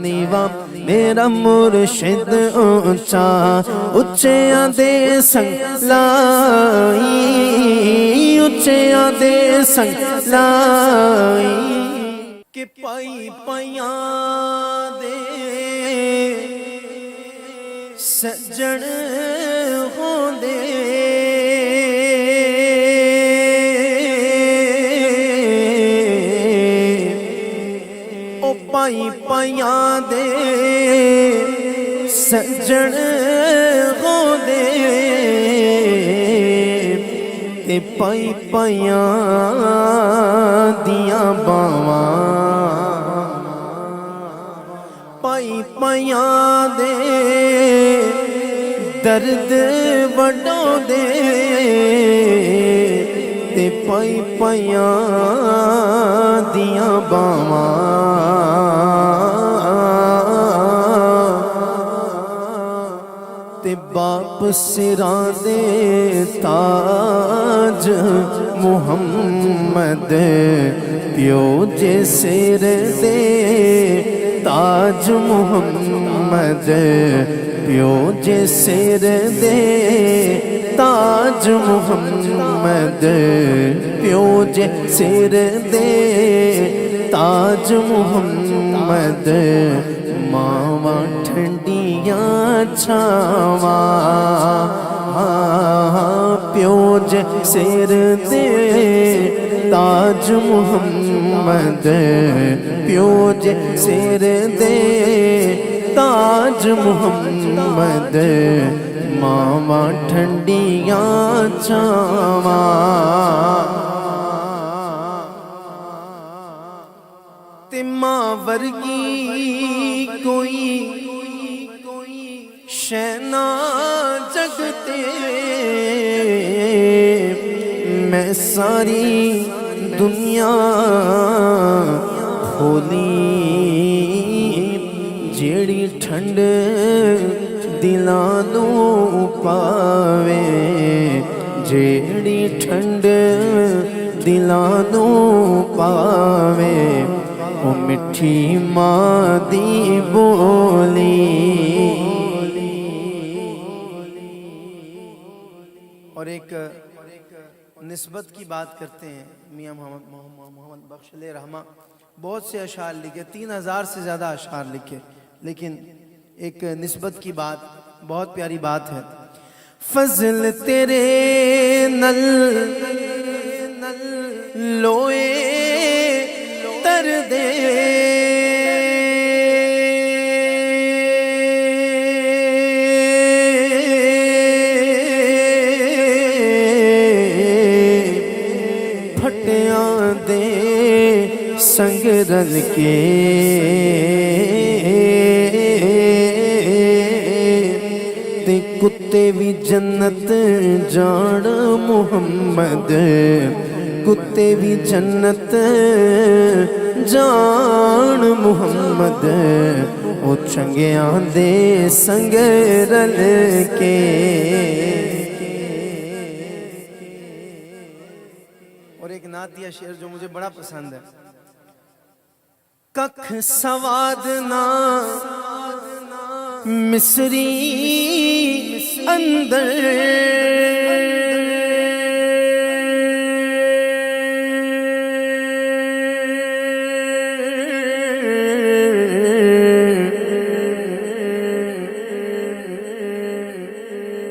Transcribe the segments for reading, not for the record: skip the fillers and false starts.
نیوا میرا مرشد اونچا اچیاں دے سنگ لائی اچیاں دے سنگ لائی کہ پائی پائیاں دے سجن ہوندے او پائی پائیاں دے سجن ہوندے تے پائی پائیاں دیاں باواں پائی پائیاں دے درد وڈو دے تے پائی پائیاں دیاں باواں تے باپ سراں دے تاج محمد پیو جے سر دے تاج محمد پیو جے سر دے تاج محمد پیو جے سر دے تاج محمد ماواں ٹھنڈیاں چھاواں پیو جے سر دے تاج محمد پیو جے سر دے تاج محمد ماواں ٹھنڈیاں چھاواں تے ماں ورگی کوئی شے نہ جگ تے میں ساری دنیا کھولی جیڑی ٹھنڈ دلاں نوں پاوے جیڑی ٹھنڈ دلاں نوں پاوے او مٹھی ماں دی بولی۔ اور ایک نسبت کی بات کرتے ہیں میاں محمد بخش علیہ رحمہ بہت سے اشعار لکھے 3000 سے زیادہ اشعار لکھے لیکن ایک نسبت کی بات بہت پیاری بات ہے فضل تیرے نل لوئے تر دے پھٹیاں دے سنگ رل کے تے کتے بھی جنت جان محمد کتے بھی جنت جان محمد او چنگیاں دے سنگ رل کے۔ اور ایک نعتیہ شعر جو مجھے بڑا پسند ہے ککھ سواد نہ مصری اندر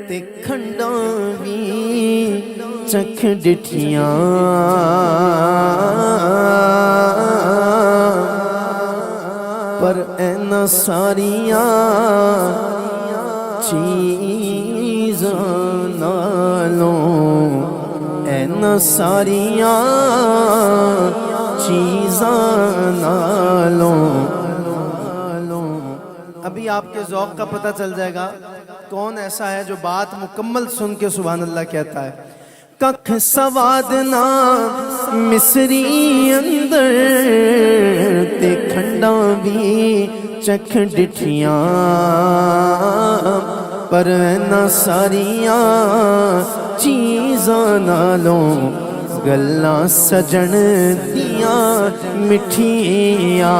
تے کھنڈاں بھی چکھ ڈٹھیاں پر اینا ساریاں چیزاں نالوں اینا ساریاں چیزاں نالوں۔ ابھی آپ کے ذوق کا پتہ چل جائے گا کون ایسا ہے جو بات مکمل سن کے سبحان اللہ کہتا ہے ککھ سواد نہ مصری اندر تے کھنڈاں بھی چکھ ڈٹھیاں پر نہ ساریاں چیزاں نالوں گلاں سجن دیاں مٹھیاں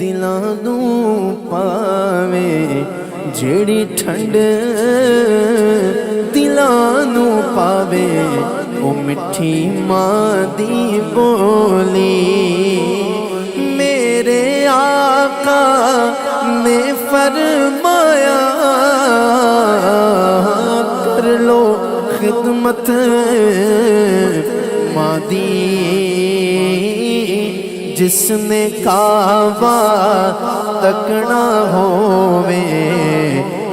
دلاں نوں پاوے جیڑی ٹھنڈ دلاں نوں پاوے او مٹھی ماں دی بولی میرے آقا نے فرمایا کر لو خدمت ماں دی جس نے کعبہ تکنا ہووے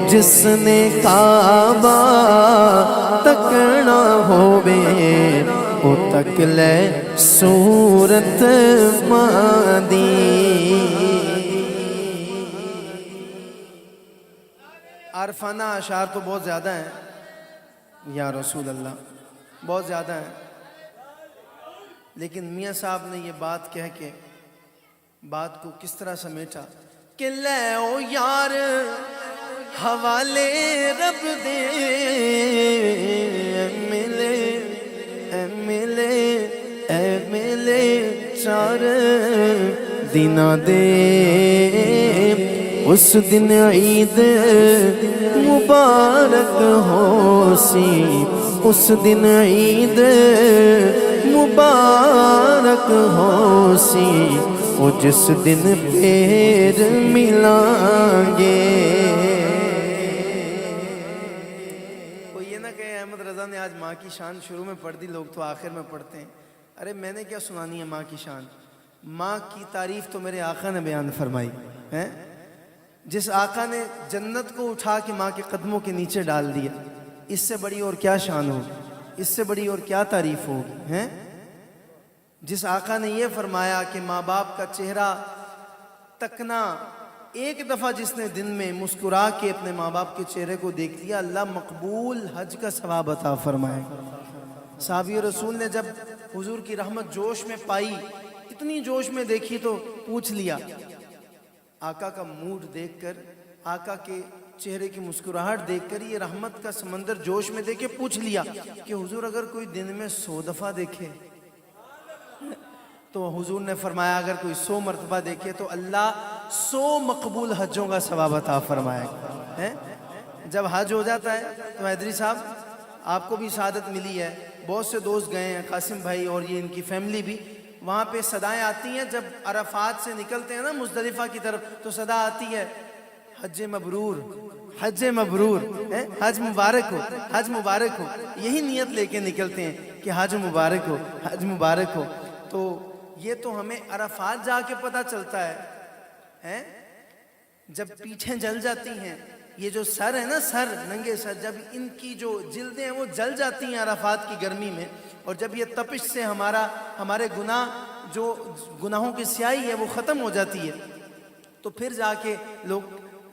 جس نے کعبہ تکنا ہووے او تک لے صورت ماں دی۔ عارفانہ اشعار تو بہت زیادہ ہیں یا رسول اللہ، بہت زیادہ ہیں، لیکن میاں صاحب نے یہ بات کہہ کے بات کو کس طرح سمیٹا کہ لے او یار حوالے رب دے اے ملے چار دنہ دے اس دن عید مبارک ہو سی اس دن عید مبارک ہو سی وہ جس دن پھر ملیں گے۔ کوئی یہ نہ کہے احمد رضا نے آج ماں کی شان شروع میں پڑھ دی، لوگ تو آخر میں پڑھتے ہیں۔ ارے میں نے کیا سنانی ہے ماں کی شان؟ ماں کی تعریف تو میرے آقا نے بیان فرمائی ہے، جس آقا نے جنت کو اٹھا کے ماں کے قدموں کے نیچے ڈال دیا، اس سے بڑی اور کیا شان ہوگی، اس سے بڑی اور کیا تعریف ہوگی ہیں؟ جس آقا نے یہ فرمایا کہ ماں باپ کا چہرہ تکنا، ایک دفعہ جس نے دن میں مسکرا کے اپنے ماں باپ کے چہرے کو دیکھ لیا اللہ مقبول حج کا ثواب عطا فرمائے۔ صحابی رسول نے جب حضور کی رحمت جوش میں پائی، اتنی جوش میں دیکھی تو پوچھ لیا، آقا کا موڈ دیکھ کر، آقا کے چہرے کی مسکراہٹ دیکھ کر یہ رحمت کا سمندر جوش میں دیکھ کے پوچھ لیا کہ حضور اگر کوئی دن میں 100 دفعہ دیکھے تو حضور نے فرمایا اگر کوئی 100 مرتبہ دیکھے تو اللہ 100 مقبول حجوں کا ثواب عطا فرمائے گا۔ جب حج ہو جاتا ہے تو حیدری صاحب آپ کو بھی سعادت ملی ہے، بہت سے دوست گئے ہیں، قاسم بھائی اور یہ ان کی فیملی بھی، وہاں پہ صدائیں آتی ہیں جب عرفات سے نکلتے ہیں نا مزدلفہ کی طرف تو صدا آتی ہے حج مبرور حج مبرور، حج مبارک ہو حج مبارک ہو، یہی نیت لے کے نکلتے ہیں کہ حج مبارک ہو حج مبارک ہو۔ تو یہ تو ہمیں عرفات جا کے پتہ چلتا ہے جب پیٹھیں جل جاتی ہیں، یہ جو سر ہے نا، سر ننگے سر، جب ان کی جو جلدیں ہیں وہ جل جاتی ہیں عرفات کی گرمی میں، اور جب یہ تپش سے ہمارے گناہوں کی سیاہی ہے وہ ختم ہو جاتی ہے، تو پھر جا کے لوگ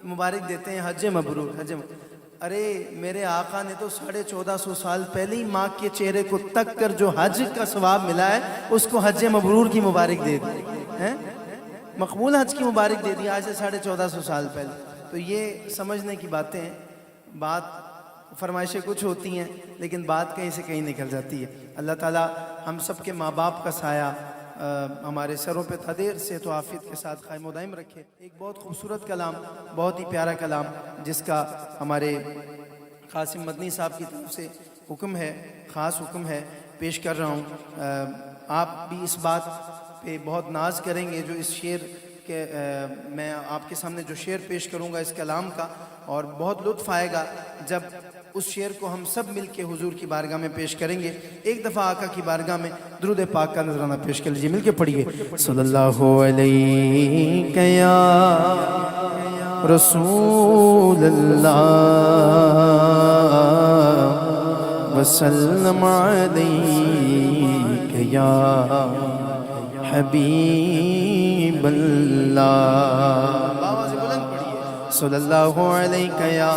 مبارک دیتے ہیں حج مبرور حج مبرور۔ ارے میرے آقا نے تو 1450 سال پہلے ہی ماں کے چہرے کو تک کر جو حج کا ثواب ملا ہے اس کو حج مبرور کی مبارک دے دی، مقبول حج کی مبارک دے دی آج سے 1450 سال پہلے۔ تو یہ سمجھنے کی باتیں ہیں، بات فرمائشیں کچھ ہوتی ہیں لیکن بات کہیں سے کہیں نکل جاتی ہے۔ اللہ تعالیٰ ہم سب کے ماں باپ کا سایہ ہمارے سروں پہ تھا، صحت و عافیت کے ساتھ قائم و دائم رکھے۔ ایک بہت خوبصورت کلام، بہت ہی پیارا کلام جس کا ہمارے قاسم مدنی صاحب کی طرف سے حکم ہے، خاص حکم ہے، پیش کر رہا ہوں۔ آپ بھی اس بات پہ بہت ناز کریں گے جو اس شعر کہ میں آپ کے سامنے جو شعر پیش کروں گا اس کلام کا، اور بہت لطف آئے گا جب اس شعر کو ہم سب مل کے حضور کی بارگاہ میں پیش کریں گے۔ ایک دفعہ آقا کی بارگاہ میں درود پاک کا نذرانہ پیش کر لیجئے، مل کے پڑھیے۔ صلی اللہ علیہ یا رسول اللہ وسلم علیہ یا حبیب اللہ، صلی اللہ علیہ یا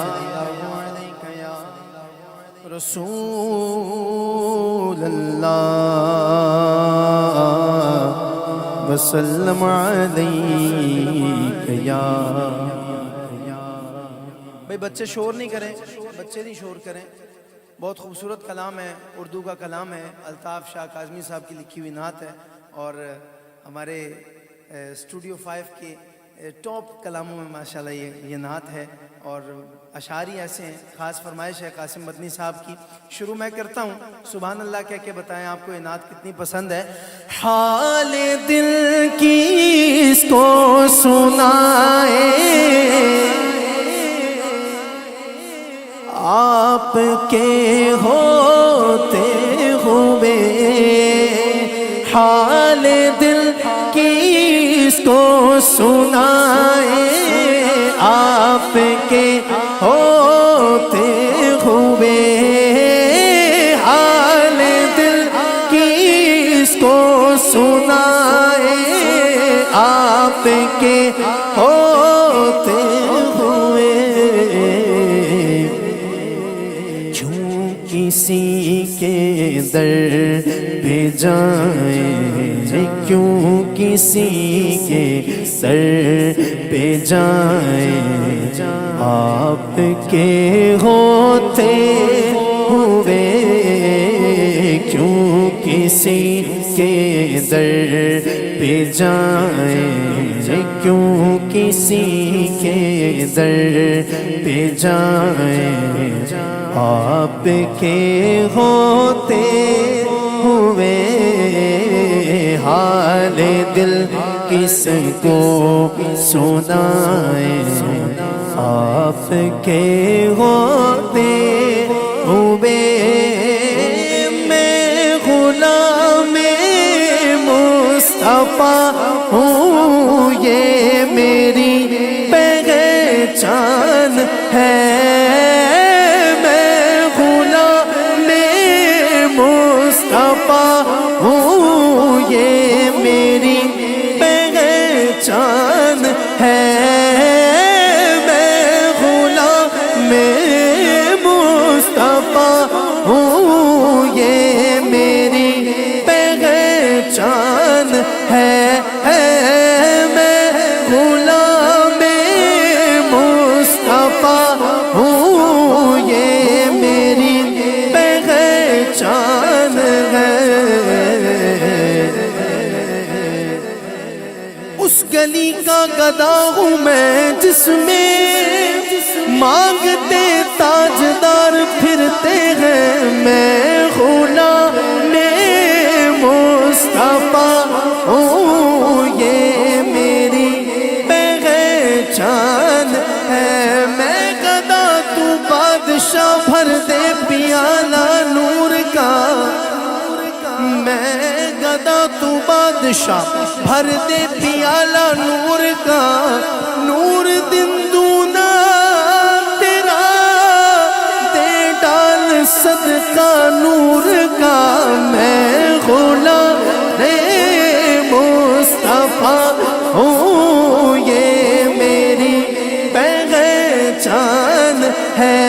رسول اللہ وسلم علیہ یا۔ بھئی بچے شور نہیں کریں، بچے نہیں شور کریں۔ بہت خوبصورت کلام ہے، اردو کا کلام ہے، الطاف شاہ کاظمی صاحب کی لکھی ہوئی نعت ہے، اور ہمارے اسٹوڈیو 5 کے ٹاپ کلاموں میں ماشاءاللہ یہ نعت ہے، اور اشعار ہی ایسے ہیں. خاص فرمائش ہے قاسم مدنی صاحب کی. شروع میں کرتا ہوں. سبحان اللہ کہہ کے بتائیں آپ کو یہ نعت کتنی پسند ہے. حال دل کس کو سنائے آپ کے ہوتے ہوئے، حال دل کس کو سنائے آپ کے ہوتے ہوئے، حال دل کس کو سنائے آپ کے ہوتے ہوئے. کیوں کسی کے در پہ جائیں، کیوں کسی کے در پہ جائیں آپ کے ہوتے ہوئے، کیوں کسی کے در پہ جائیں، کیوں کسی کے در پہ جائیں آپ کے ہوتے ہوئے. حال دل کس کو سنائے آپ کے ہوتے ہوئے. میں غلام مصطفیٰ ہوں یہ میری پہچان ہے. میں غلام مصطفیٰ ہوں یہ میری پہچان ہے. میں غلام مصطفیٰ ہوں یہ میری پہچان ہے. میں غلام مصطفیٰ ہوں یہ میری پہچان ہے. اس گلی کا گدا ہوں میں جس میں مانگتے تاجدار پھرتے ہیں. میں غلام مصطفیٰ ہوں یہ میری پہچان ہے. میں گدا تو بادشاہ بھر دے پیالہ نور کا. میں گدا تو بادشاہ بھر دے پیالہ نور کا. نور دن دونا تیرا دے ڈال صدقہ نور کا. میں غلام مصطفیٰ ہوں یہ میری پہچان ہے.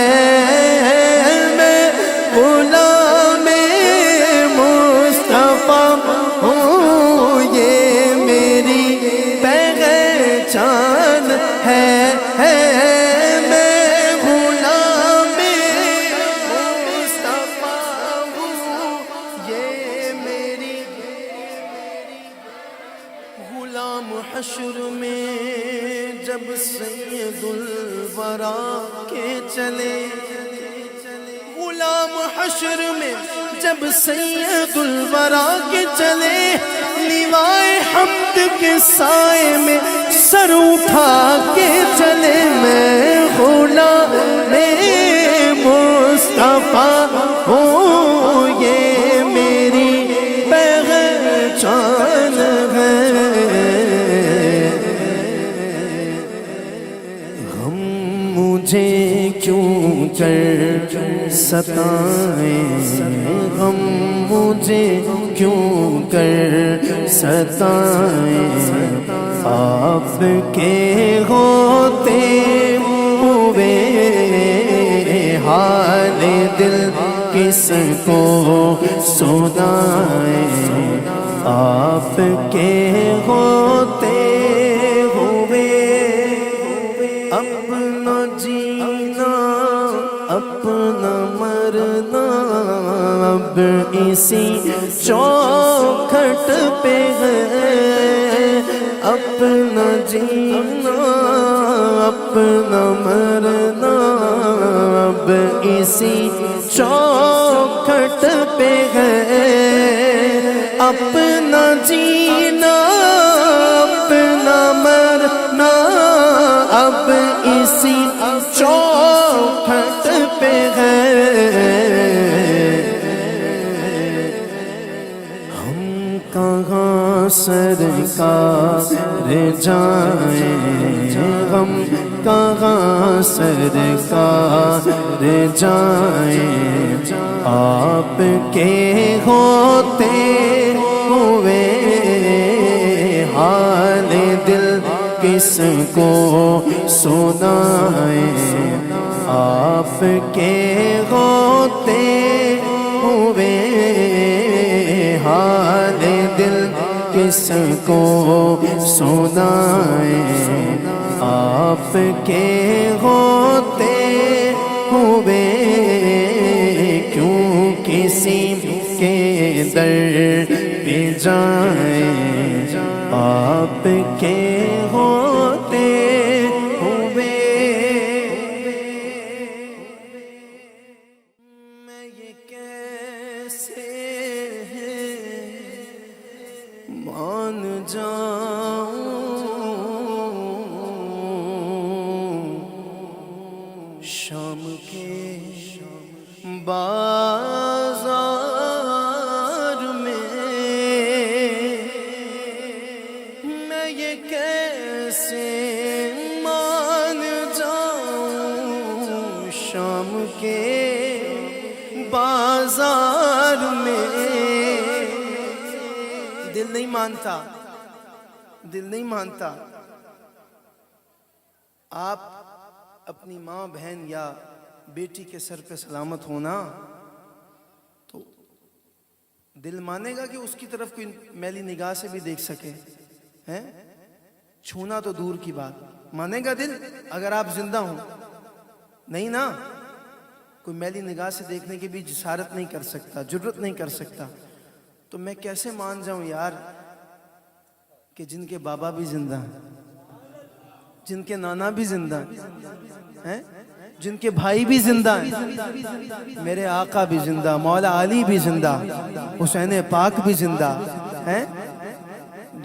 میں غلام مصطفیٰ ہوں یہ میری پہچان ہے. میں غلام مصطفیٰ ہوں یہ میری. غلام حشر میں جب سید الورا کے چلے، غلام حشر میں جب سید الورا کے چلے، لیوائے حمد کے سائے میں سر اٹھا کے چلے. میں غلام مصطفیٰ ہوں یہ میری پہچان ہے. غم مجھے کیوں کر ستائیں، غم مجھے کیوں کر ستائیں آپ کے ہوتے ہوئے. حال دل کس کو سنائیں آپ کے ہوتے ہوئے. اپنا جینا اپنا مرنا اب اسی چوکھٹ پہ ہے. اپنا جینا اپنا مرنا اب اسی چوکھٹ پہ ہے، اپنا جینا اپنا مرنا اب اسی چوکھٹ پہ ہے۔ ہم کہاں سرکار جائیں، ہم کہاں سرکار جائیں، آپ کے ہوتے ہوئے حال دل کس کو سنائیں، آپ کے ہوتے ہوئے حال دل کس کو سنائیں، آپ کے ہوتے ہوئے کیوں کسی کے در پہ جائیں، آپ کے ہوتے ہوئے۔ میں یہ کیسے مان جاؤں شام کے بازار میں، میں یہ کیسے مان جاؤں شام کے بازار میں۔ دل نہیں مانتا، دل نہیں مانتا۔ آپ اپنی ماں بہن یا بیٹی کے سر پہ سلامت ہونا تو دل مانے گا کہ اس کی طرف کوئی میلی نگاہ سے بھی دیکھ سکے؟ ہیں چھونا تو دور کی بات، مانے گا دل اگر آپ زندہ ہوں؟ نہیں نا، کوئی میلی نگاہ سے دیکھنے کی بھی جسارت نہیں کر سکتا، جرت نہیں کر سکتا۔ تو میں کیسے مان جاؤں یار کہ جن کے بابا بھی زندہ ہیں، جن کے نانا بھی زندہ ہیں، جن کے بھائی بھی زندہ ہیں، میرے آقا بھی زندہ، مولا علی بھی زندہ، حسین پاک بھی زندہ ہیں،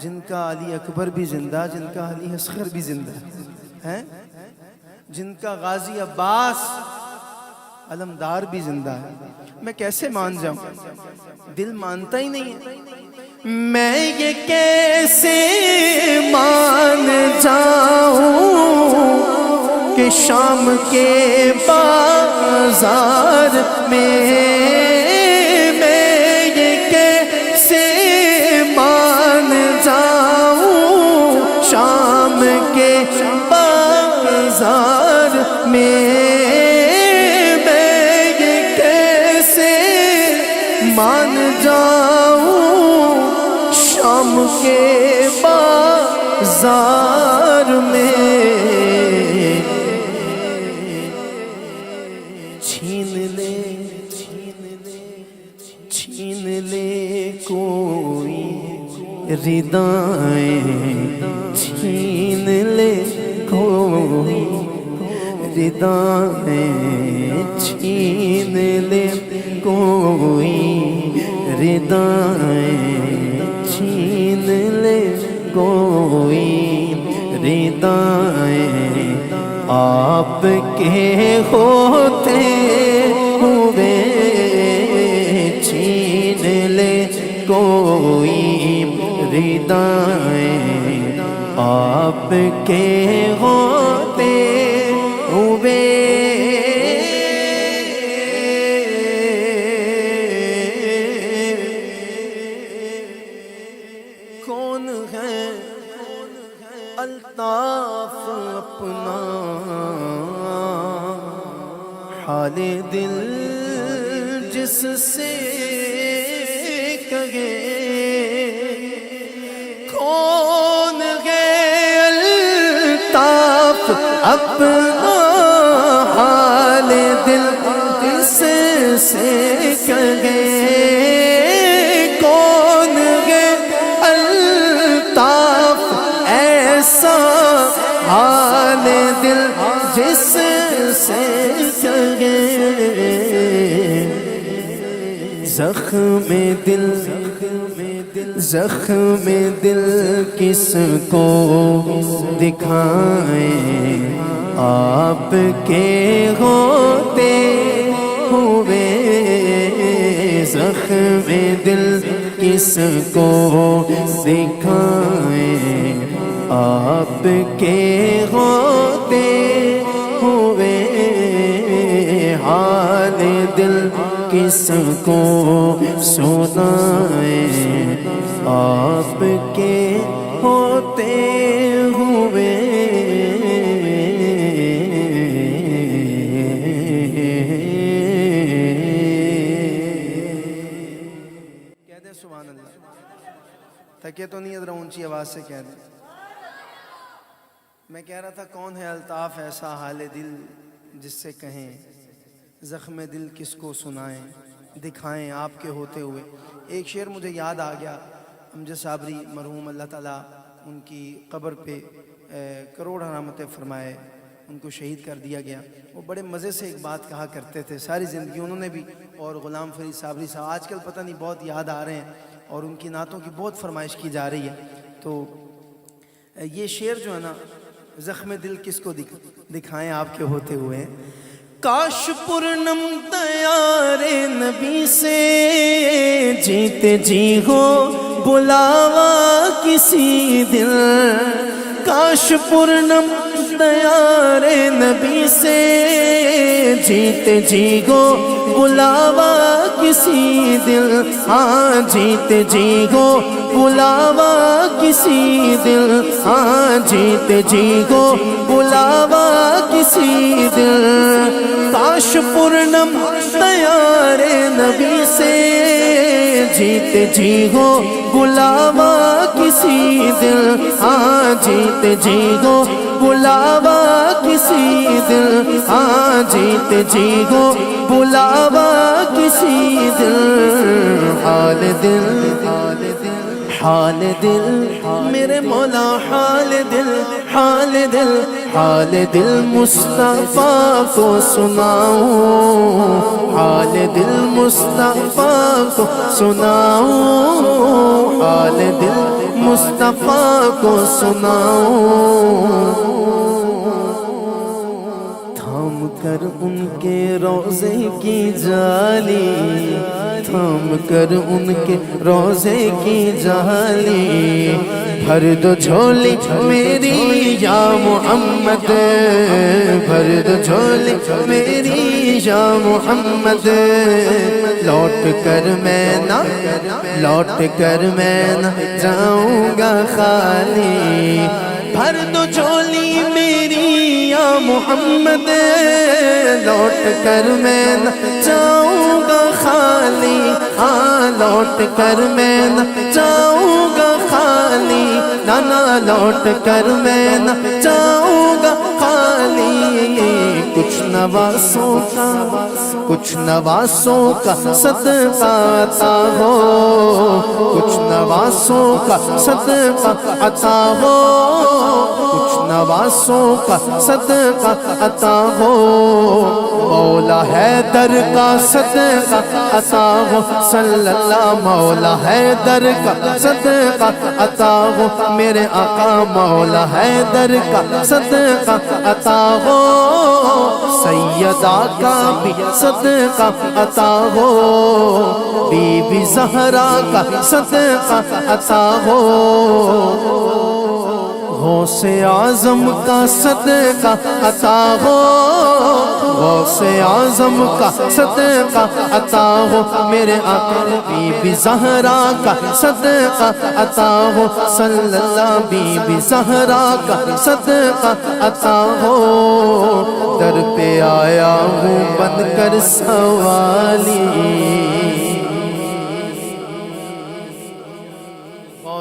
جن کا علی اکبر بھی زندہ، جن کا علی اصغر بھی زندہ ہیں، جن کا غازی عباس علمدار بھی زندہ ہے۔ میں کیسے مان جاؤں؟ دل مانتا ہی نہیں ہے۔ میں یہ کیسے مان جاؤں کہ شام کے بازار میں، میں یہ کیسے مان جاؤں شام کے بازار میں، میں یہ کیسے مان جاؤں شام کے بازار میں۔ چھین لے کوئی ردائیں، چھین لے کوئی ردائیں، چھین لے کوئی ردائیں، چھین لے کوئی ردائیں، آپ کے ہوتے ہوئے چھین لے کوئی ردائیں، آپ کے ہوتے ہوئے۔ کون ہے الطاف اپنا حال دل جس سے کہے، کون ہے الطاف اپنا حال دل جس سے کہے، کون ہے الطاف اے جس سے کہے زخم دل زخم دل کس کو دکھائیں آپ کے ہوتے ہوئے زخم دل کس کو دکھائیں آپ کے ہوتے ہوئے حال دل کس کو سنائیں آپ کے ہوتے ہوئے کہہ دیں سبحان اللہ تھکے تو نہیں ذرا اونچی آواز سے کہہ دیں میں کہہ رہا تھا کون ہے الطاف ایسا حال دل جس سے کہیں زخم دل کس کو سنائیں دکھائیں آپ کے ہوتے ہوئے ایک شعر مجھے یاد آ گیا امجد صابری مرحوم اللہ تعالیٰ ان کی قبر پہ کروڑ رحمتیں فرمائے ان کو شہید کر دیا گیا وہ بڑے مزے سے ایک بات کہا کرتے تھے ساری زندگی انہوں نے بھی اور غلام فرید صابری صاحب آج کل پتہ نہیں بہت یاد آ رہے ہیں اور ان کی نعتوں کی بہت فرمائش کی جا رہی ہے تو یہ شعر جو ہے نا زخم دل کس کو دکھائیں آپ کے ہوتے ہوئے کاش پرنم دیار نبی سے جیتے جی ہو بلاوا کسی دل کاش پرنم دیار نبی سے جیتے جی ہو بلاوا کسی دل ہاں جیتے جی ہو بلاوا کسی دل ہاں جیتے جی ہو بلاوا کسی دل کاش پرنم دیار نبی سے جیتے جی ہو بلاوا کسی دل ہاں جیتے جی ہو بلاوا کسی دل ہاں جیتے جی ہو بلاوا کسی دل حال دل حال دل میرے مولا حال دل حال دل حال دل مصطفیٰ کو سناؤں حال دل مصطفیٰ کو سناؤں حال دل مصطفیٰ کو سناؤں تھام کر ان کے روضے کی جالی تھام کر ان کے روضے کی جالی بھر دو جھولی میری یا محمد بھر دو جھولی میری یا محمد لوٹ کر میں نہ جاؤں گا خالی بھر دو جھولی میری یا محمد لوٹ کر میں نہ جاؤں گا خالی ہاں لوٹ کر میں نہ جاؤں گا خالی نانا لوٹ کر میں نہ جاؤں گا خالی کچھ نواسوں کا صدقہ عطا ہو کچھ نواسوں کا صدقہ عطا ہو کچھ نواسوں کا صدقہ عطا ہو مولا حیدر کا صدقہ عطا ہو صلی اللہ مولا حیدر کا صدقہ عطا ہو میرے آقا مولا حیدر کا صدقہ عطا ہو سیدہ کا بھی صدقہ عطا ہو بی بی زہرا کا صدقہ عطا ہو غوث اعظم کا صدقہ عطا ہو غوث اعظم کا صدقہ عطا ہو میرے آقا بی بی زہرا کا صدقہ عطا ہو صلی اللہ بی بی زہرا کا صدقہ عطا ہو در پہ آیا ہوں بن کر سوالی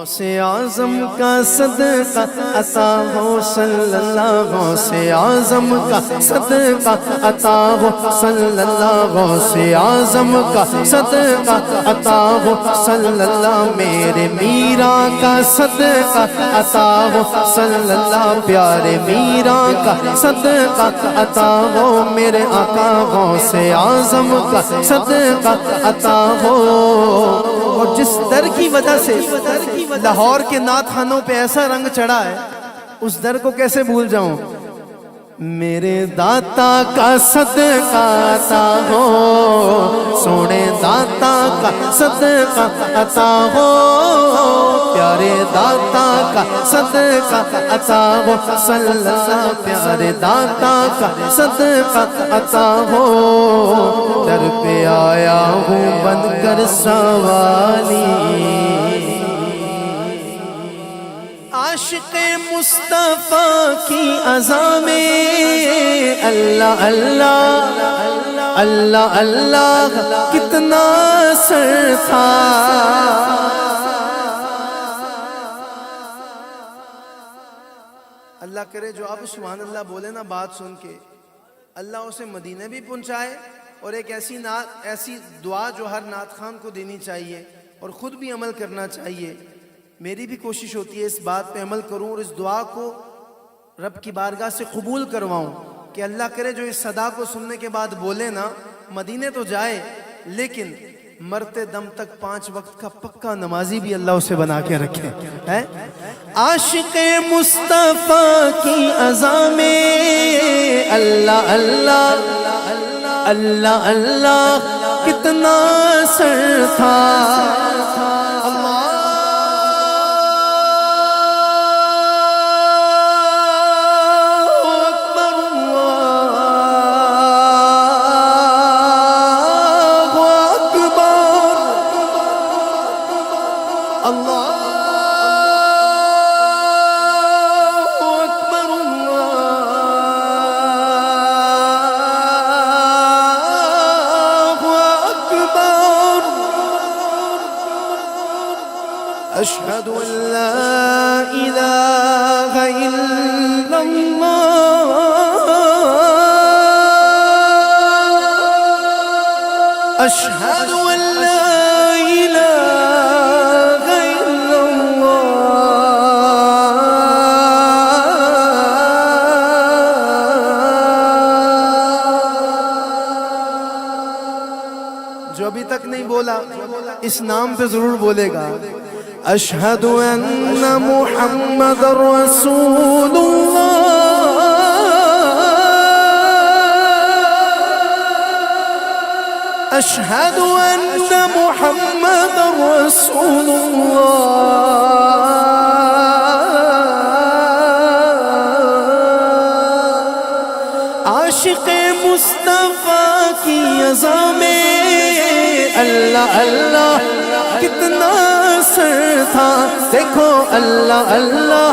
غوث اعظم کا صدقہ عطا ہو صلی اللہ، غوث اعظم کا صدقہ عطا ہو صلی اللہ، غوث اعظم کا صدقہ عطا ہو صلی اللہ، میرے میرا کا صدقہ عطا ہو صلی اللہ، پیارے میرا کا صدقہ عطا ہو میرے آقا، غوث اعظم کا صدقہ عطا ہو۔ اور جس در کی وجہ سے لاہور کے نعت خانوں پہ ایسا رنگ چڑھا ہے، اس در کو کیسے بھول جاؤں؟ میرے داتا کا صدقہ عطا ہو، سونے داتا کا صدقہ عطا ہو، پیارے داتا کا صدقہ عطا ہو صلی اللہ، پیارے داتا کا صدقہ عطا ہو۔ در پہ آیا ہوں بن کر سوالی، عاشق مصطفیٰ کی عزا میں اللہ اللہ اللہ اللہ کتنا سر تھا۔ اللہ کرے جو اب سبحان اللہ بولے نا بات سن کے، اللہ اسے مدینے بھی پہنچائے، اور ایک ایسی دعا جو ہر نعت خان کو دینی چاہیے اور خود بھی عمل کرنا چاہیے۔ میری بھی کوشش ہوتی ہے اس بات پہ عمل کروں اور اس دعا کو رب کی بارگاہ سے قبول کرواؤں کہ اللہ کرے جو اس صدا کو سننے کے بعد بولے نا، مدینے تو جائے لیکن مرتے دم تک 5 وقت کا پکا نمازی بھی اللہ اسے بنا کے رکھے۔ عاشق مصطفیٰ کی عزا میں اللہ اللہ اللہ اللہ کتنا سر تھا۔ أشهد أن لا إله إلا الله، أشهد أن لا إله إلا الله۔ جو ابھی تک نہیں بولا اس نام پہ ضرور بولے گا۔ أشهد أن محمد رسول الله، أشهد أن محمد رسول الله، عاشق مصطفیٰ کی عزا میں اللہ اللہ کتنا سر تھا، دیکھو اللہ اللہ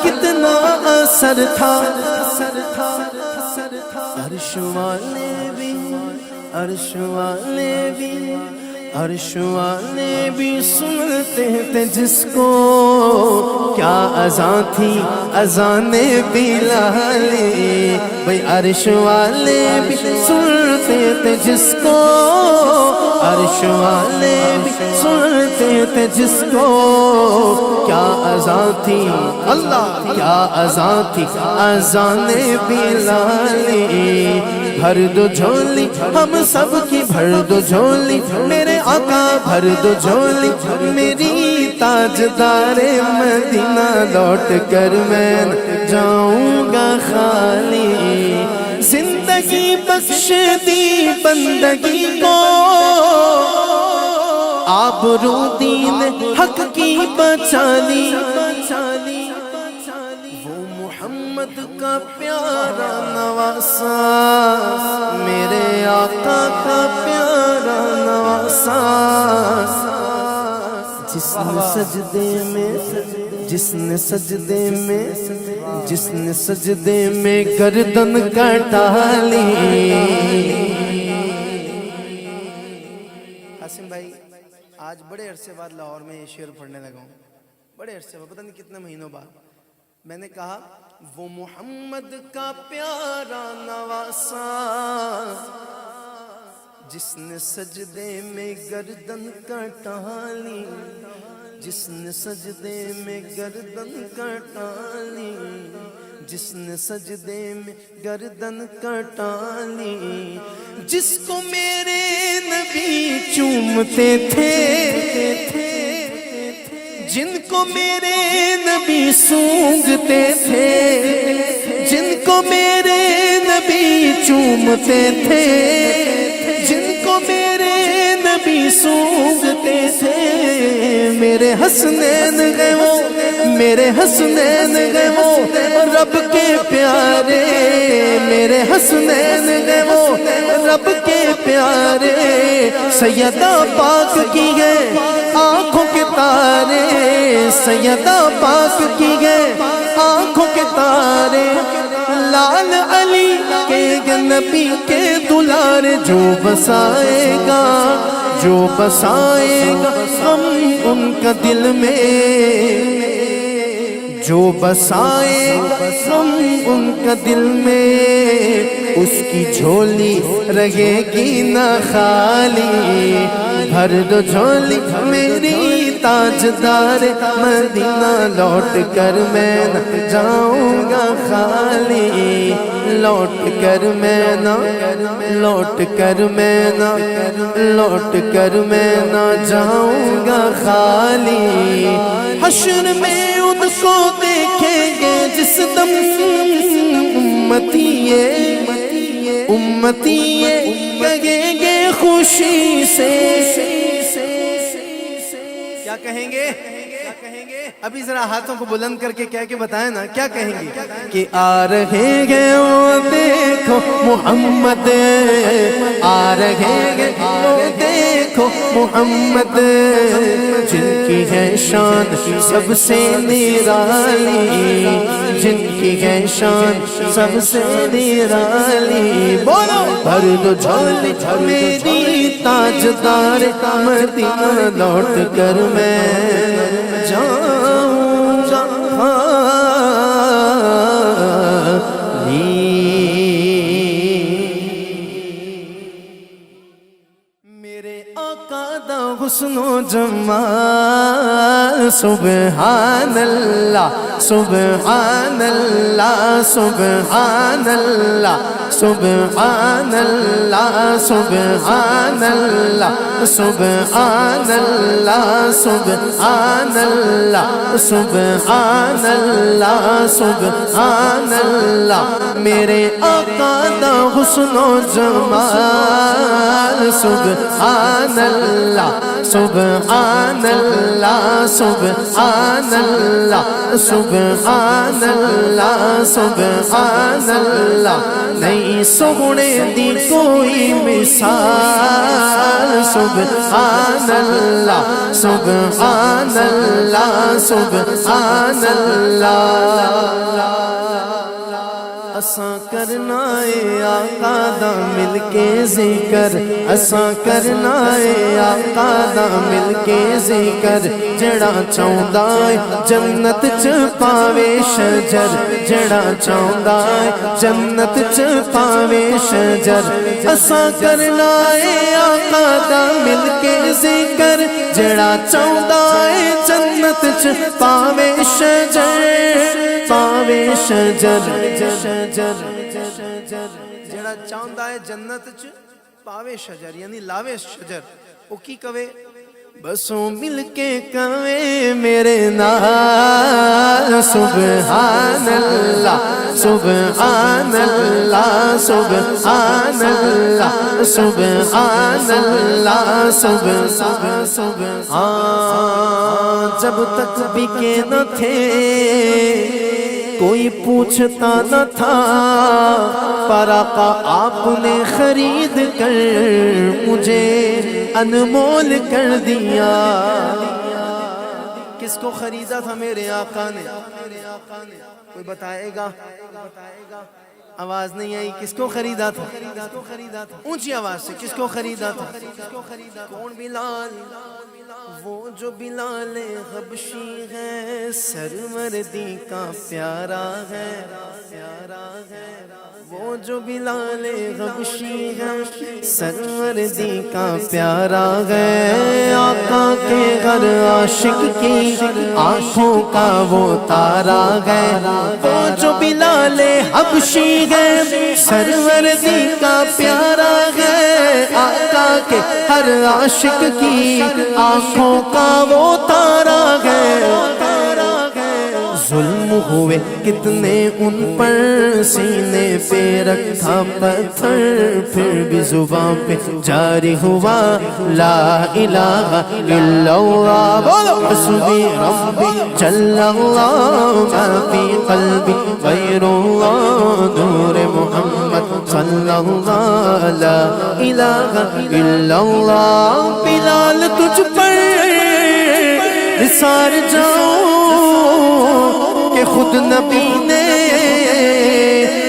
کتنا اثر تھا۔ عرش والے بھی عرش والے بھی عرش والے بھی سنتے تھے جس کو، کیا اذان تھی اذان بلال، بھئی عرش والے بھی سنتے تھے جس کو، عرش والے بھی سنتے تھے جس کو، کیا اذان تھی اللہ کیا اذان تھی اذان بلال۔ بھر دو جھولی ہم سب کی بھر دو جھولی میرے آقا، بھر دو جھولی میری تاجدار مدینہ، لوٹ کر میں جاؤں گا خالی، زندگی بخش دی بندگی کو، آبرو دین حق کی بچا لی، وہ محمد کا پیارا نواسا، میرے آقا کا پیارا نواسا، جس نے سجدے میں جس نے سجدے میں گردن کٹا لی۔ قاسم بھائی آج بڑے عرصے بعد لاہور میں یہ شعر پڑھنے لگا ہوں، بڑے عرصے بعد، پتہ نہیں کتنے مہینوں بعد میں نے کہا وہ محمد کا پیارا نواسا جس نے سجدے میں گردن کٹا لی، جس نے سجدے میں گردن کٹا لی، جس نے سجدے میں گردن کٹا لی، جس کو میرے نبی چومتے تھے، جن کو میرے نبی سونگتے تھے، جن کو میرے نبی چومتے تھے، جن کو میرے نبی سونگتے تھے، میرے حسنین گئے وہ، میرے حسنین گئے وہ رب کے پیارے، میرے حسنین گئے وہ رب کے پیارے، سیدہ پاک کی گئے آنکھوں کے تارے، سیدہ پاک کی گئے آنکھوں کے تارے، لال علی کے نبی کے دلار، جو بسائے گا، جو بسائے گا غم ان کا دل میں، جو بسائے غم ان کا دل میں، اس کی جھولی رہے گی نہ خالی، بھر دو جھولی میری تاجدار مدینہ، لوٹ کر میں نہ جاؤں گا خالی، لوٹ کر میں نہ، لوٹ کر میں نہ، لوٹ کر میں نہ جاؤں گا خالی، حشر میں ان کو دیکھیں گے جس دم امتی امتی کہیں گے خوشی سے، کیا کہیں گے؟ ابھی ذرا ہاتھوں کو بلند کر کے کہہ کے بتائیں نا، کیا کہیں گے؟ کہ آ رہے گے وہ دیکھو محمد، آ رہے گے وہ دیکھو محمد، جن کی ہے شان سب سے نرالی، جن کی ہے شان سب سے نرالی، بولو بھر دو جھولی میری تاجدار مدینہ، لوٹ کر میں جاؤں گا میرے آقا دا حسن و جمال، سبحان اللہ سبحان اللہ سبحان اللہ سبحان اللہ سبحان اللہ سبحان اللہ سبحان اللہ سبحان اللہ سبحان اللہ، میرے آقا دا حسن و جمال، سبحان اللہ سبحان اللہ سبحان اللہ سبحان اللہ سبحان اللہ، نہیں سونے دی کوئی مثال، سبحان اللہ سبحان اللہ سبحان اللہ، اساں کرنا اے آقا دا مل کے ذکر، اساں کرنا اے آقا دا مل کے ذکر، جڑا چاہندا اے جنت چ پاوے شجر، جڑا چاہندا اے جنت چ پاوے شجر، اساں کرنا اے آقا دا مل کے ذکر، جڑا چاہندا اے جنت چ پاوے شجر، پاوے شجر، جڑا چاہندا ہے جنت چ پاوے شجر، یعنی لاوے شجر، او کی کہے؟ بسوں مل کے کہے میرے نال، سبحان اللہ سبحان اللہ سبحان اللہ سبحان اللہ سبحان، جب تک بکے نہ تھے کوئی پوچھتا نہ تھا، پر آقا آپ نے خرید کر مجھے انمول کر دیا، کس کو خریدا تھا میرے آقا نے؟ کوئی بتائے گا؟ آواز نہیں آئی. کس کو خریدا تھا؟ اونچی آواز سے کس کو خریدا تھا؟ کون؟ بلال. وہ جو بلال حبشی ہے سرمردی کا پیارا ہے. وہ جو بلال حبشی ہے سرمردی کا پیارا ہے. آقا کے ہر عاشق کی آنکھوں کا وہ تارا ہے. وہ جو بلال حبشی ہے سرمردی کا پیارا ہے. آقا کے ہر عاشق کی آنکھوں کا وہ تارا ہے. ظلم ہوئے کتنے ان پر سینے پہ رکھا پتھر پھر بھی زبان پہ جاری ہوا لا الہ الا اللہ. بولو حسبی ربی جل اللہ ما فی قلبی غیر اللہ نور محمد صلی اللہ لا الہ الا اللہ. بلال تجھ پر نثار جاؤں کہ خود نبی نے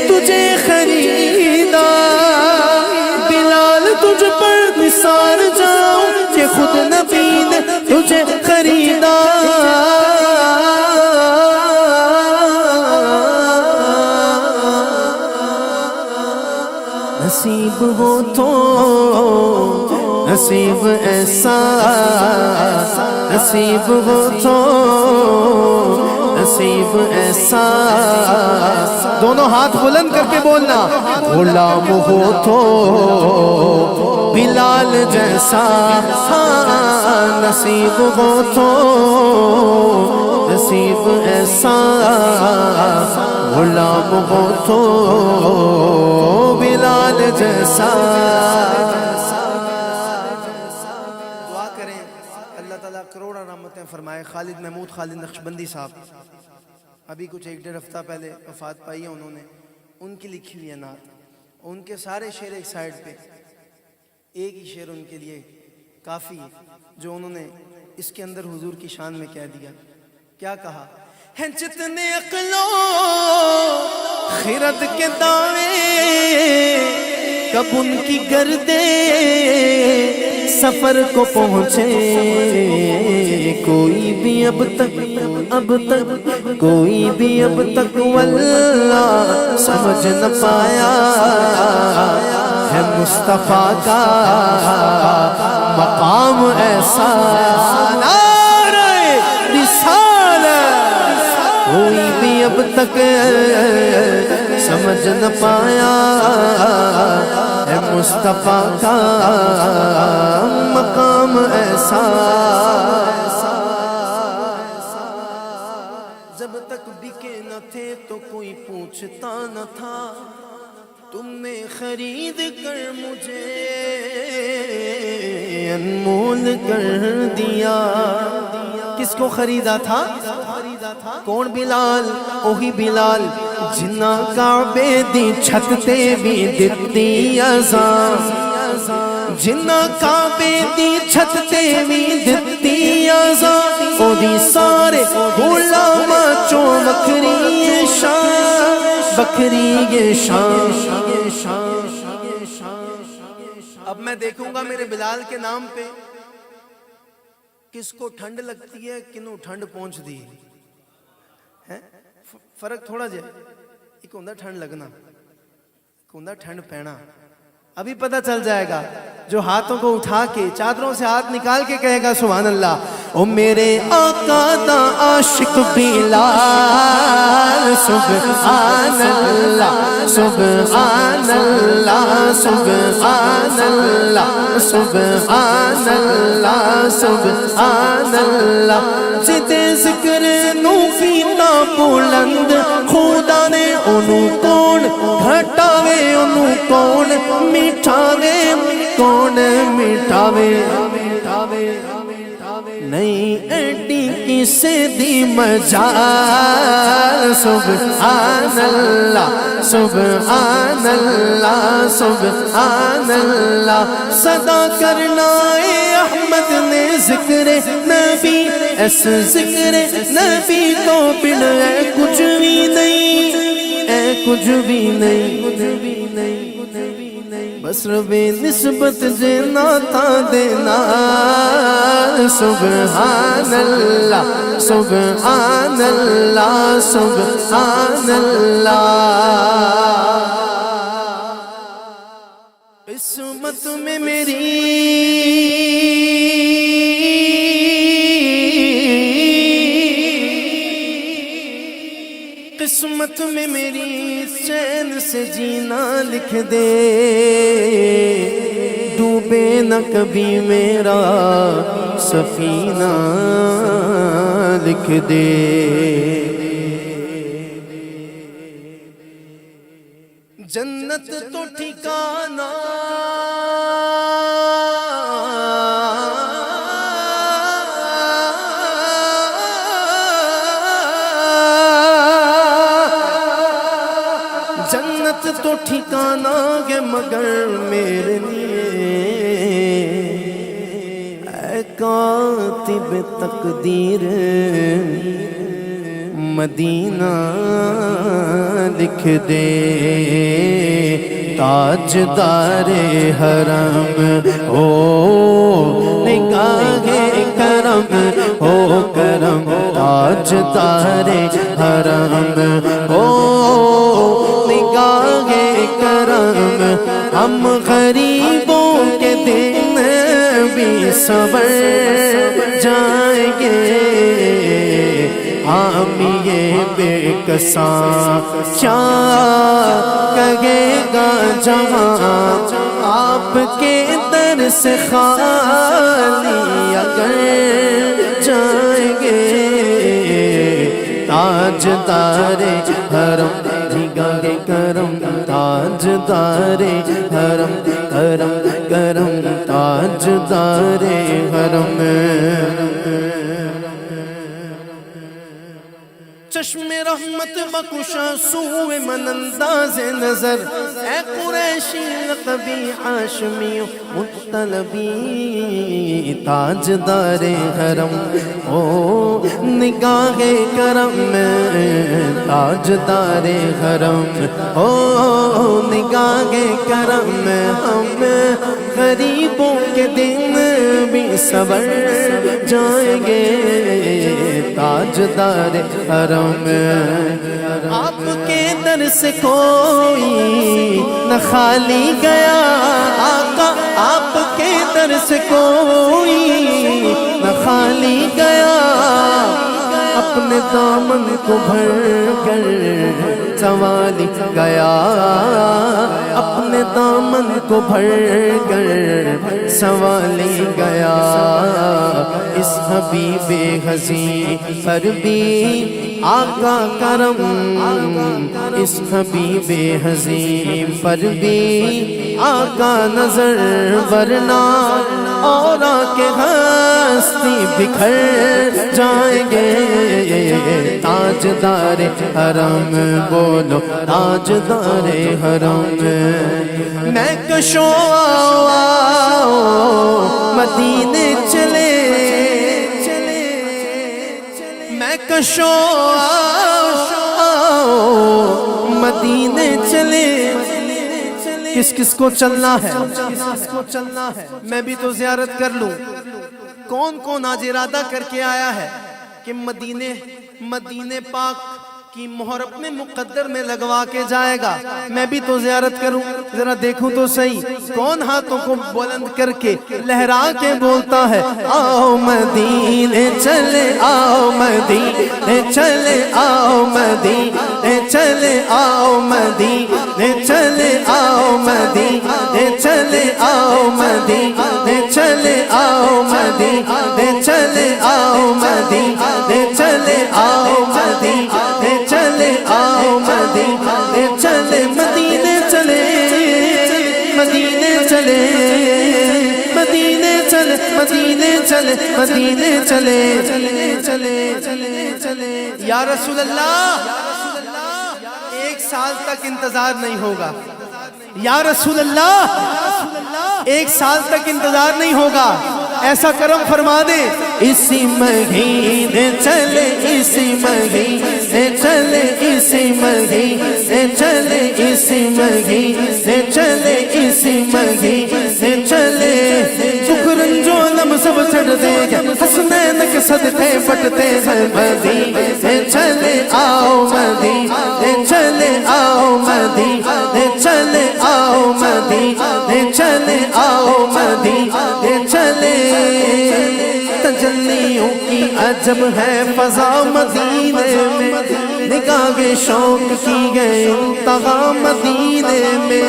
تجھے خریدا. بلال تجھ پر نثار جاؤں کہ خود نبی نے تجھے خریدا. نصیب ہو تو نصیب ایسا نصیب ہو تو نصیب ایسا. دونوں ہاتھ بلند کر کے بولنا. غلام ہو تو بلال جیسا نصیب ہو تو نصیب ایسا. غلام ہو تو بلال جیسا. کروڑا رحمتیں فرمائے. خالد محمود خالد نقشبندی صاحب ابھی کچھ 1-1.5 ہفتہ پہلے وفات پائی ہے انہوں نے. ان کی لکھی ہوئی ہے نعت. ان کے سارے شعر ایک سائیڈ پہ, ایک ہی شعر ان کے لیے کافی جو انہوں نے اس کے اندر حضور کی شان میں کہہ دیا. کیا کہا ہے؟ جتنے عقل و خرد کے دعوے کب ان کی گردے سفر کو پہنچے. کوئی بھی اب تک کوئی بھی اب تک واللہ سمجھ نہ پایا ہے مصطفیٰ کا مقام ایسا. نعرہ رسالت. کوئی بھی اب تک سمجھ نہ پایا ہے مصطفیٰ کا مقام ایسا. جب تک بکے نہ تھے تو کوئی پوچھتا نہ تھا. تم نے خرید کر مجھے انمول کر دیا. کس کو خریدا تھا؟ کون؟ بلال. وہی بلال جنا کعبے دی چھت تے بھی دتی ازاں. جنا کعبے دی چھت تے بھی دتی ازاں. او دی سارے غلاماں چوں بکری شان بکری شان. اب میں دیکھوں گا میرے بلال کے نام پہ کس کو ٹھنڈ لگتی ہے کنوں ٹھنڈ پہنچ دی ہے. فرق تھوڑا جائے. ایک ہوندہ ٹھنڈ لگنا, ایک ہوندہ ٹھنڈ پینا. ابھی پتہ چل جائے گا. جو ہاتھوں کو اٹھا کے چادروں سے ہاتھ نکال کے کہے گا سبحان اللہ. او میرے آقا دا عاشق بلال سبحان اللہ سبحان اللہ سبحان اللہ سبحان اللہ سبحان اللہ. جدے ذکر نو کیتا بلند خدا نے انہوں کون گھٹاوے انہوں کون مٹھاوے کون مٹھاوے. نہیں ایڈی کسے دی مجال سبحان اللہ سبحان اللہ سبحان اللہ. صدا کرنا اے احمد نے ذکر نبی. اس ذکر نبی تو بن اے کچھ بھی نہیں اے کچھ بھی نہیں بس رب نسبت جینا تھا دینا سبحان اللہ سبحان اللہ سبحان اللہ قسمت میں میری قسمت میں میری چین سے جینا لکھ دے ڈوبے نہ کبھی میرا سفینہ لکھ دے جنت تو ٹھکانہ جنت تو ٹھکانہ ہے مگر میرے لیے اے کاتب تقدیر مدینہ لکھ دے تاجدار حرم ہو نگاہ کرم ہو کرم تاجدار حرم ہو نگاہ کرم ہم غریبوں کے دن بھی صبر جائیں گے حامی بے کساں کیا کہے گا جہاں آپ کے در سے خالی اگر جائیں گے تاجدار حرم نگاہ کرم تاجدار حرم کرم کرم تاجدار حرم چشم رحمت بکشا سوء من انداز نظر اے قریشی لقبی ہاشمی مطلبی تاجدار حرم او نگاہ کرم تاجدار حرم او نگاہ کرم ہم غریبوں کے دن بھی صبر جائیں گے تاجدار حرم آپ کے در سے کوئی نہ خالی گیا آقا آپ کے در سے کوئی نہ خالی گیا اپنے دامن کو بھر کر سنوالی گیا اپنے دامن کو بھر کر سنوالی گیا اس حبیب حزین پر بھی آقا کرم اس حبیب حزین پر بھی آقا نظر ورنہ اور آکے ہستی بکھر جائیں گے تاجدار حرم بولو تاجدار حرم میں کشوں آؤ مدینے چلے میں کشوں آؤ مدینے چلے کس کس کو چلنا ہے میں بھی تو زیارت کر لوں کون کون آج ارادہ کر کے آیا ہے کہ مدینے پاک کی مہر اپنے مقدر میں لگوا کے جائے گا میں بھی تو زیارت کروں ذرا دیکھوں تو صحیح کون ہاتھوں کو بلند کر کے لہرا کے بولتا ہے آؤ مدینے چلے آؤ مدینے چلے آؤ مدینے چلے آؤ مدینے چلے آؤ مدینے چلے آؤ مدینے چلے آؤ مدینے چلے آؤ مدینے چلے آؤ مدینے چلے آؤ مدینے چلے مدینے چلے مدینے چلے مدینے چلے مدینے چلے مدینے چلے چلے یا رسول اللہ ایک سال تک انتظار نہیں ہوگا یا رسول اللہ ایک سال تک انتظار نہیں ہوگا ایسا کرم فرما دے اسی مہینے چلے اسی مہینے چلے اسی مہینے چلے اسی مہینے چلے اسی مہینے چلے بکرن جو علم سب چڑھ دے گا حسنین کے صدقے بٹتے ہیں مدینے چلے آؤ مدینے چلے آؤ مدینے چلے آؤ مدینے چلے آؤ مدینے چلے تجلیوں کی عجب ہے فضا مدینے میں نگاہ شوق کی گئے انتہا مدینے میں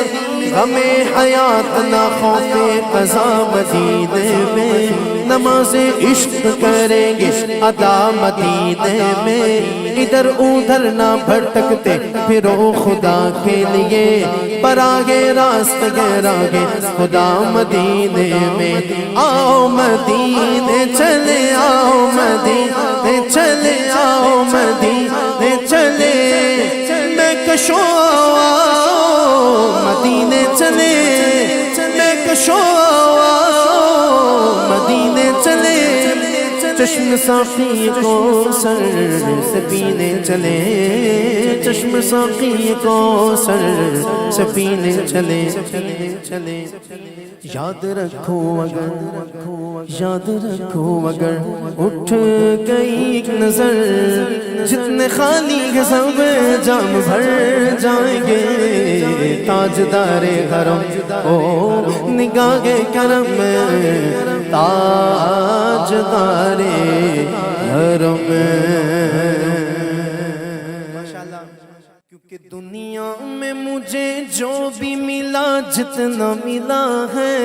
غم حیات نہ خوف قضا مدینے میں نماز عشق کریں گے ادا مدینے میں ادھر ادھر نہ بھٹکتے پھرو خدا کے لیے پر آگے راست گراگے خدا مدینے میں آؤ مدینے چلے آؤ مدینے چلے آؤ مدینے چلے میں کشو مدینے چلے میں کشو مدینے چلے چشم ساقی کو سر سے پینے چلے چشم ساقی کو سر سے پینے چلے یاد رکھو اگر اٹھ گئی ایک نظر جتنے خالی کے سب جام بھر جائیں گے تاجدار حرم او نگاہ کرم تاجدار حرم کیونکہ دنیا میں مجھے جو بھی ملا جتنا ملا ہے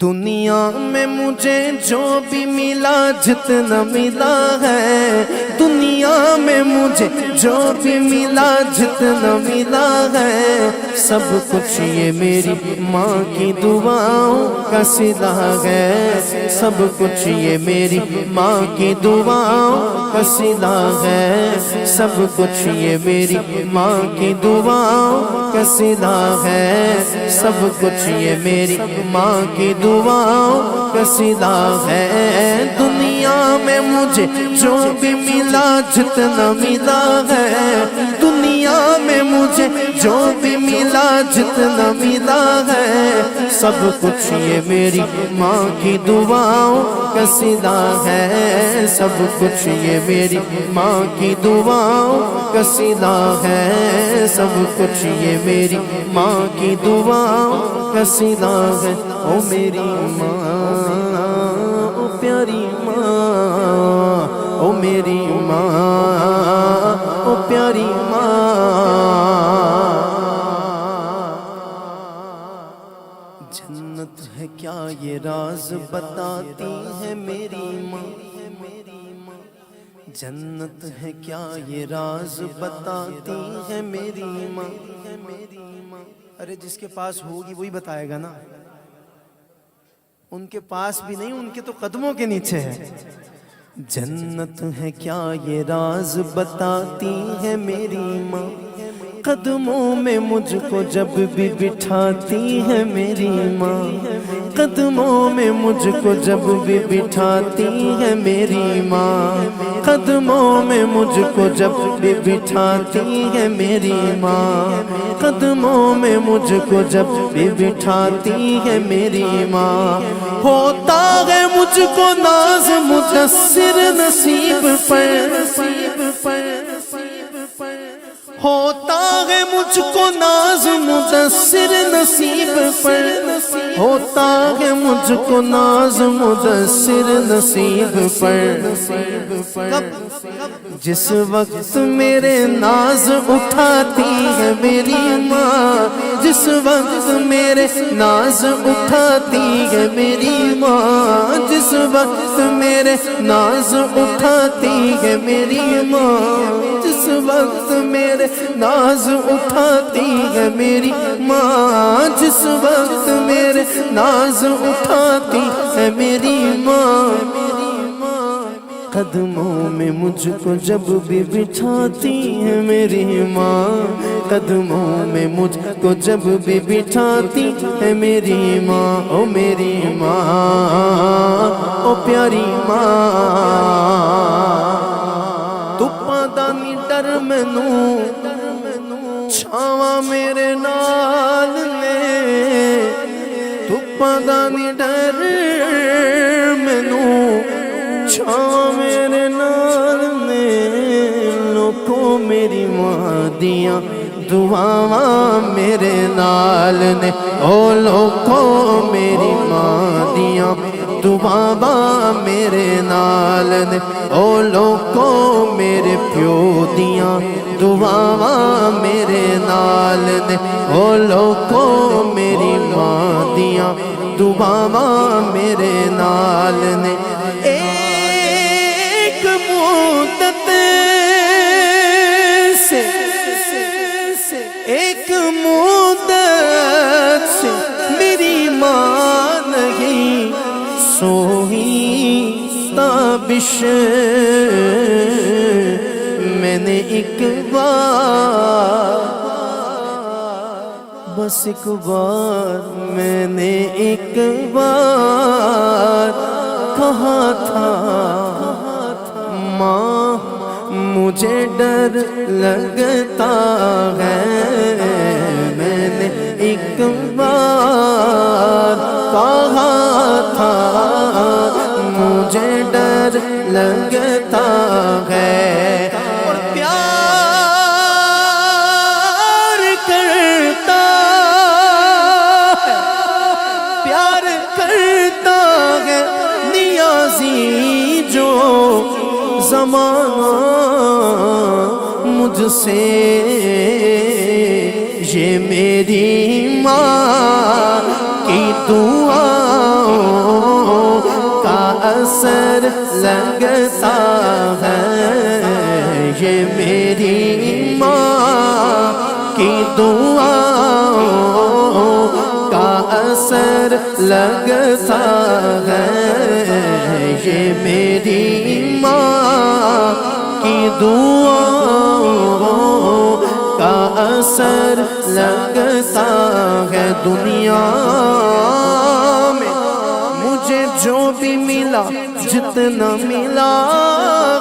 دنیا میں مجھے جو بھی ملا جتنا ملا ہے دنیا میں مجھے جو بھی ملا جتنا ملا ہے سب کچھ یہ میری ماں کی دعاؤں کا صلہ ہے سب کچھ یہ میری ماں کی دعاؤں کا صلہ ہے سب کچھ یہ میری ماں کی دعاؤں کا صلہ ہے سب کچھ یہ میری ماں کی دعاؤں کا صلہ ہے دنیا میں مجھے جو بھی ملا جتنا ملا ہے دنیا میں مجھے جو بھی ملا جتنا ملا ہے سب کچھ یہ میری ماں کی دعاؤں کا صلہ ہے سب کچھ یہ میری ماں کی دعاؤں کا صلہ ہے سب کچھ یہ میری ماں کی دعاؤں کا صلہ ہے او میری ماں او پیاری ماں او میری ماں او پیاری ماں جنت ہے کیا یہ راز بتاتی ہے میری ماں جنت ہے کیا یہ راز بتاتی ہے میری ماں ارے جس کے پاس ہوگی وہی بتائے گا نا ان کے پاس بھی نہیں ان کے تو قدموں کے نیچے ہے جنت ہے کیا یہ راز بتاتی ہے میری ماں قدموں میں مجھ کو جب بھی بٹھاتی ہے میری ماں قدموں میں مجھ کو جب بھی بٹھاتی ہے میری ماں قدموں میں مجھ کو جب بھی بٹھاتی ہے میری ماں قدموں میں مجھ کو جب بھی بٹھاتی ہے میری ماں ہوتا ہے مجھ کو ناز مدثر نصیب پر ہوتا ہے مجھ کو ناز مدثر نصیب پر ہوتا ہے مجھ کو ناز مدثر نصیب پر جس وقت میرے ناز اٹھاتی ہے میری ماں جس وقت میرے ناز اٹھاتی ہے میری ماں جس وقت میرے ناز اٹھاتی ہے میری ماں جس وقت میرے ناز اٹھاتی ہے میری ماں جس وقت میرے ناز اٹھاتی ہے میری ماں قدموں میں مجھ کو جب بھی بٹھاتی ہے میری ماں، قدموں میں مجھ کو جب بھی بٹھاتی ہے میری ماں، او میری ماں، او پیاری ماں، تو پادانی ڈر مینوں چھاواں میرے نال نے، تو پادانی ڈر مینوں چھاواں میرے نال نے، لوکوں میری ماں دیاں دعاواں میرے نال نے، او لوکوں میری ماں دیاں دعاواں میرے نال نے، او لوکوں میرے پیو دیاں دعاواں میرے نال نے، او لوکوں میری ماں دیاں دعاواں میرے نال نے۔ ایک مدت سے میری ماں نہیں سوئی تابش، میں نے ایک بار، بس ایک بار میں نے ایک بار کہا تھا، ماں مجھے ڈر لگتا ہے، میں نے ایک بار کہا تھا، مجھے ڈر لگتا ہے، اور پیار کرتا ہے نیازی جو زمانہ مجھ سے، یہ میری ماں کی دعاؤں کا اثر لگتا ہے، یہ میری ماں کی دعاؤں کا اثر لگتا ہے، یہ میری ماں کی دعاؤں کا اثر لگتا ہے۔ دنیا میں مجھے جو بھی ملا، جتنا ملا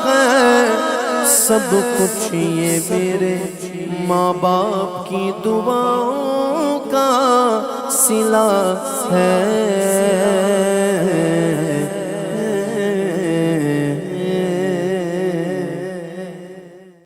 ہے، سب کچھ یہ میرے ماں باپ کی دعاؤں کا صلہ ہے۔